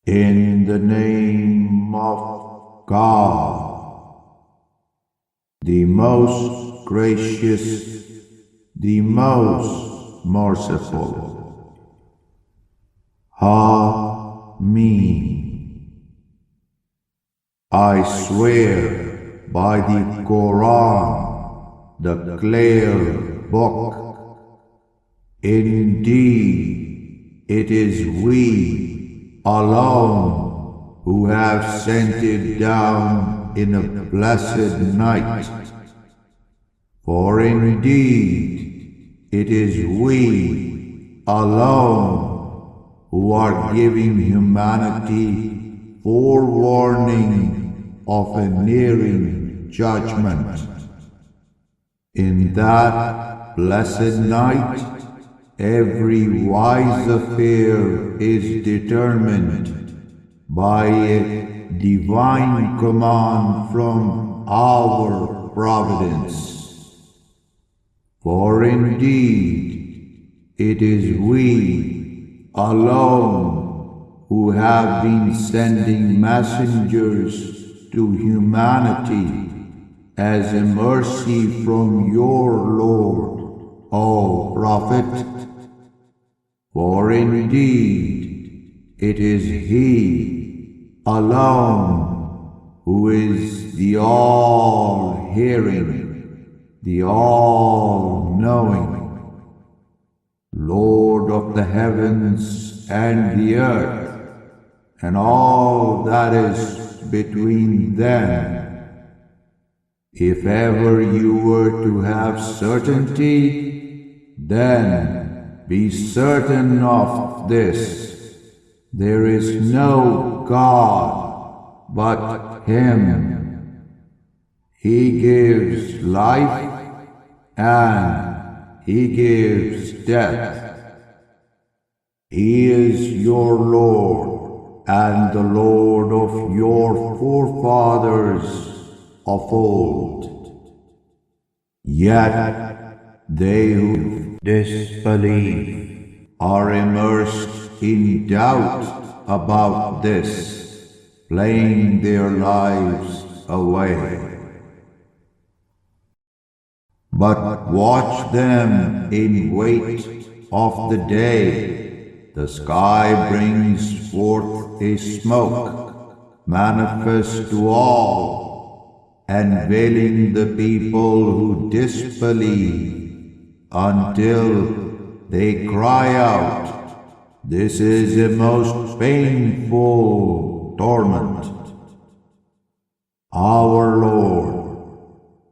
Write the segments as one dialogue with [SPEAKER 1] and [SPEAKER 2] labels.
[SPEAKER 1] In the name of God, the most gracious, the most merciful. Ameen. I swear by the Quran, the clear book. Indeed, it is we alone who have sent it down in a blessed night. For indeed, it is we alone who are giving humanity forewarning of a nearing judgment. In that blessed night, every wise affair is determined by a divine command from our providence. For indeed, it is we alone who have been sending messengers to humanity as a mercy from your Lord, O Prophet. For indeed, it is He alone who is the all-hearing, the all-knowing, Lord of the heavens and the earth, and all that is between them. If ever you were to have certainty, then be certain of this: there is no God but Him. He gives life and He gives death. He is your Lord and the Lord of your forefathers of old. Yet they who disbelieve are immersed in doubt about this, playing their lives away. But watch them in wait of the day. The sky brings forth a smoke, manifest to all, unveiling the people who disbelieve, until they cry out, "This is a most painful torment." Our Lord,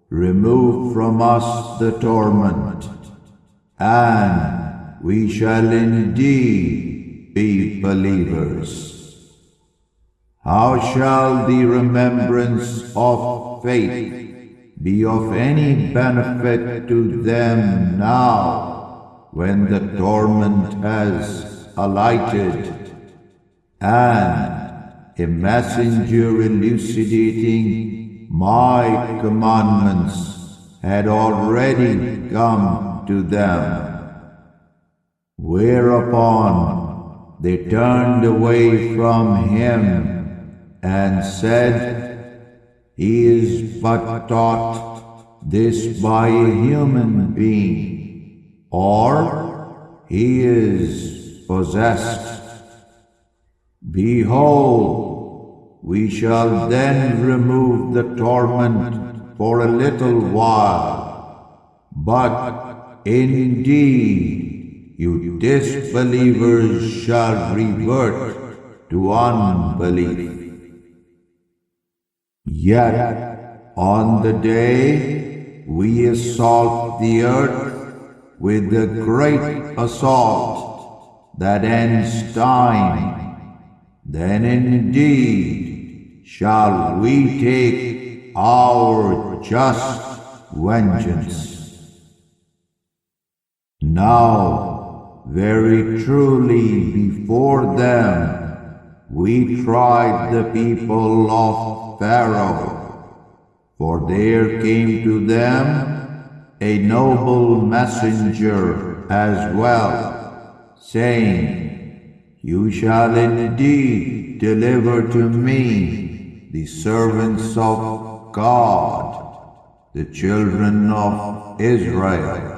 [SPEAKER 1] remove from us the torment, and we shall indeed be believers. How shall the remembrance of faith be of any benefit to them now, when the torment has alighted, and a messenger elucidating my commandments had already come to them? Whereupon they turned away from him and said, "He is but taught this by a human being, or he is possessed. Behold, we shall then remove the torment for a little while, but indeed you disbelievers shall revert to unbelief." Yet on the day we assault the earth with a great assault that ends time, then indeed shall we take our just vengeance. Now, very truly before them we tried the people of Pharaoh, for there came to them a noble messenger as well, saying, you shall indeed deliver to me the servants of God, the children of Israel.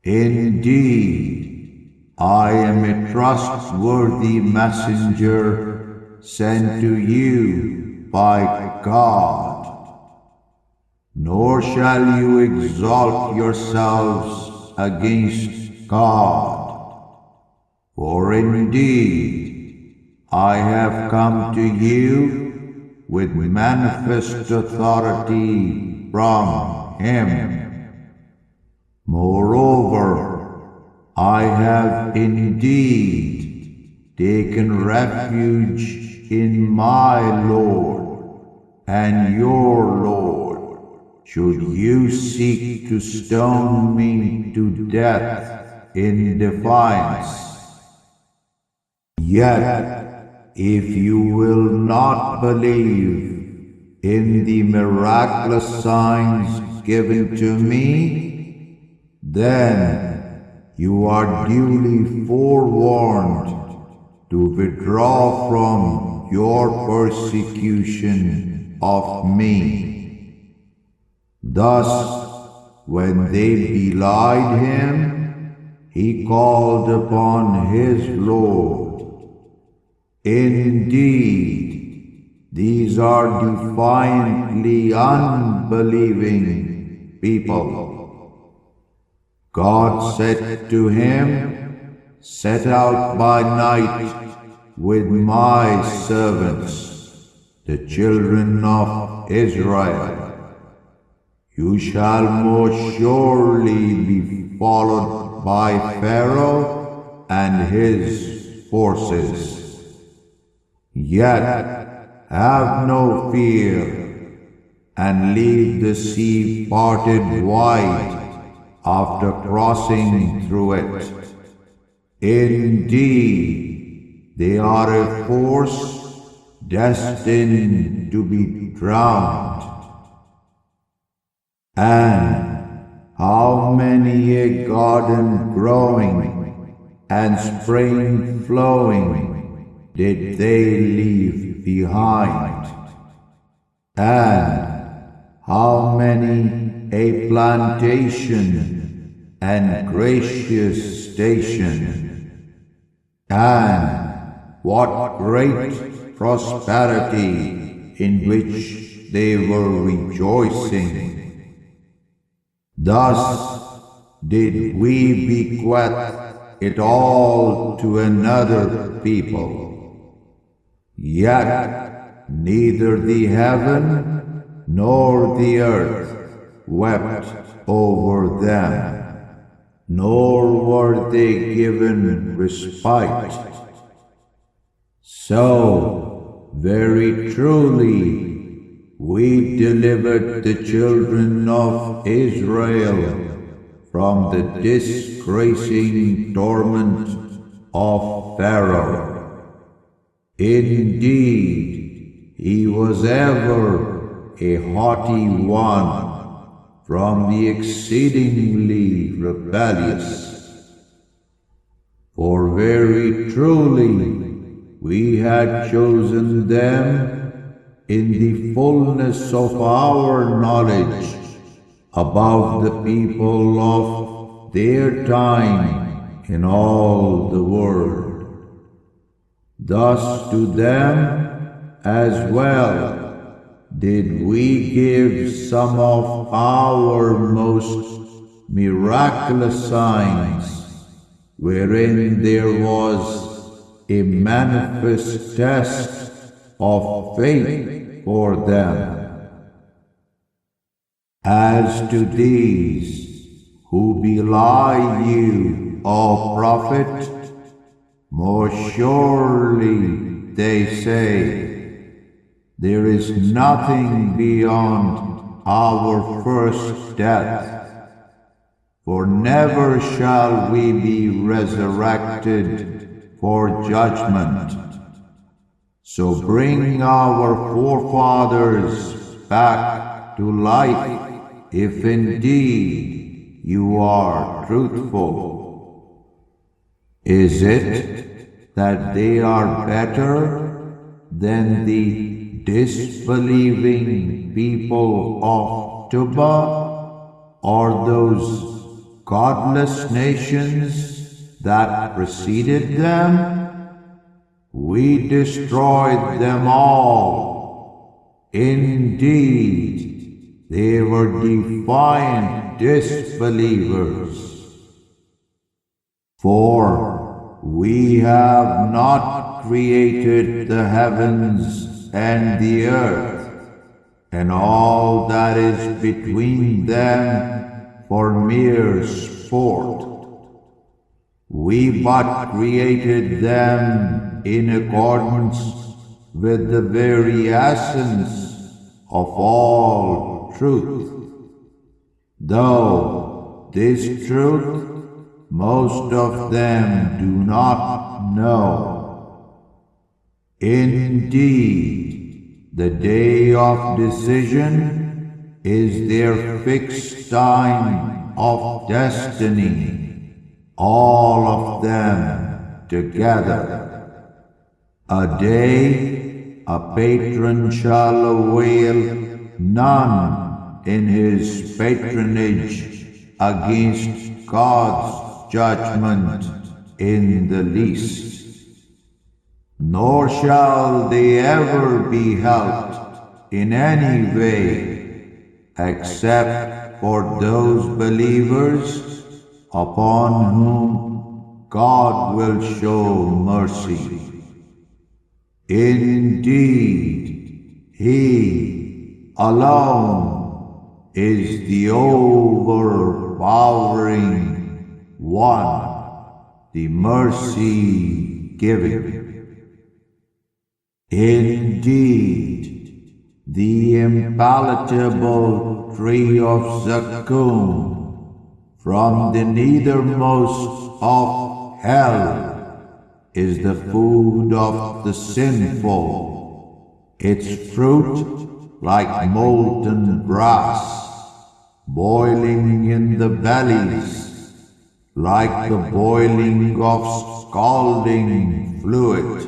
[SPEAKER 1] Indeed, I am a trustworthy messenger sent to you by God. Nor shall you exalt yourselves against God. For indeed, I have come to you with manifest authority from Him. Moreover, I have indeed taken refuge in my Lord and your Lord, should you seek to stone me to death in defiance. Yet, if you will not believe in the miraculous signs given to me, then you are duly forewarned to withdraw from your persecution of me. Thus, when they belied him, he called upon his Lord. Indeed, these are defiantly unbelieving people. God said to him, "Set out by night with my servants, the children of Israel. You shall most surely be followed by Pharaoh and his forces. Yet have no fear, and leave the sea parted wide after crossing through it. Indeed, they are a force destined to be drowned. And how many a garden growing and spring flowing did they leave behind? And how many a plantation and gracious station? And what great prosperity in which they were rejoicing. Thus did we bequeath it all to another people. Yet neither the heaven nor the earth wept over them, nor were they given respite. So very truly we delivered the children of Israel from the disgracing torment of Pharaoh. Indeed, he was ever a haughty one, from the exceedingly rebellious. For very truly we had chosen them in the fullness of our knowledge above the people of their time in all the world. Thus to them as well did we give some of our most miraculous signs, wherein there was a manifest test of faith for them. As to these who belie you, O Prophet, most surely they say, there is nothing beyond our first death, for never shall we be resurrected for judgment. So bring our forefathers back to life, if indeed you are truthful. Is it that they are better than the disbelieving people of Tuba, or those godless nations that preceded them? We destroyed them all. Indeed, they were defiant disbelievers. For we have not created the heavens and the earth, and all that is between them for mere sport. We but created them in accordance with the very essence of all truth. Though this truth most of them do not know. Indeed, the day of decision is their fixed time of destiny, all of them together. A day a patron shall avail none in his patronage against God's judgment in the least, nor shall they ever be helped in any way except for those believers upon whom God will show mercy. Indeed, He alone is the overpowering One, the mercy-giving. Indeed, the impalatable tree of Zaqqum from the nethermost of hell is the food of the sinful, its fruit like molten brass, boiling in the bellies, like the boiling of scalding fluid.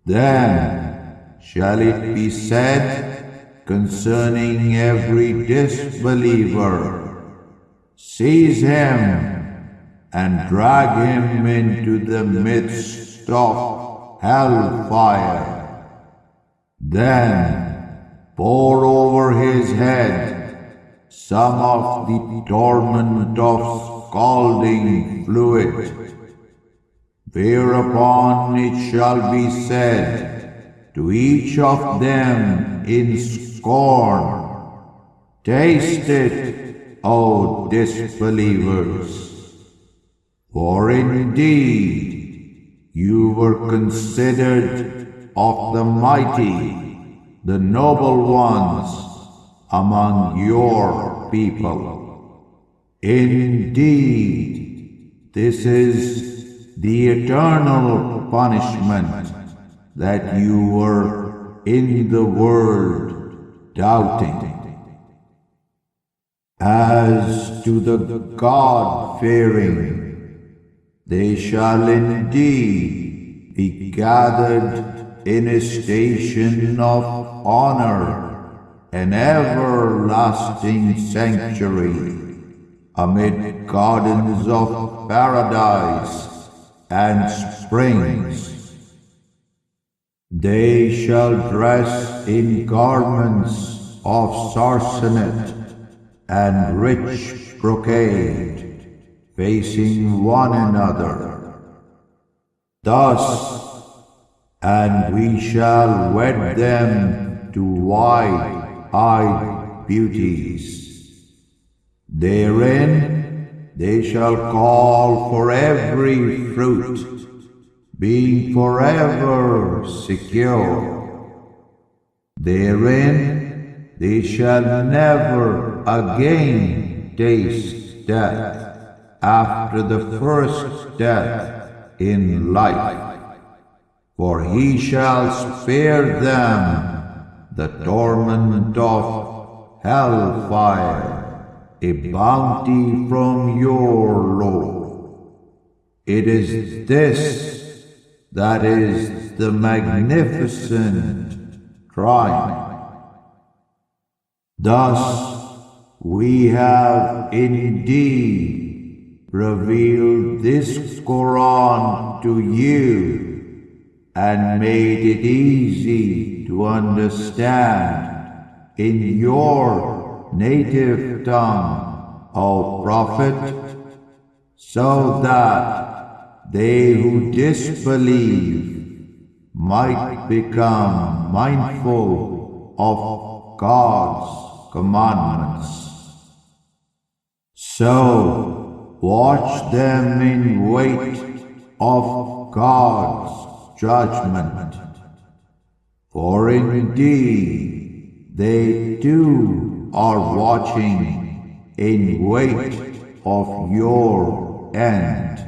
[SPEAKER 1] Then shall it be said concerning every disbeliever, seize him and drag him into the midst of hellfire. Then pour over his head some of the torment of scalding fluid, whereupon it shall be said to each of them in scorn, taste it, O disbelievers, for indeed you were considered of the mighty, the noble ones among your people. Indeed, this is the eternal punishment that you were in the world doubting. As to the God-fearing, they shall indeed be gathered in a station of honor, an everlasting sanctuary, amid gardens of paradise and springs. They shall dress in garments of sarcenet and rich brocade, facing one another. Thus, and we shall wed them to wide-eyed beauties. Therein they shall call for every fruit, being forever secure. Therein they shall never again taste death after the first death in life, for he shall spare them the torment of hellfire, a bounty from your Lord. It is this that is the magnificent tribe. Thus, we have indeed revealed this Quran to you and made it easy to understand in your native tongue, O Prophet, so that they who disbelieve might become mindful of God's commandments. So watch them in wait of God's judgment, for indeed they too are watching in wait of your end.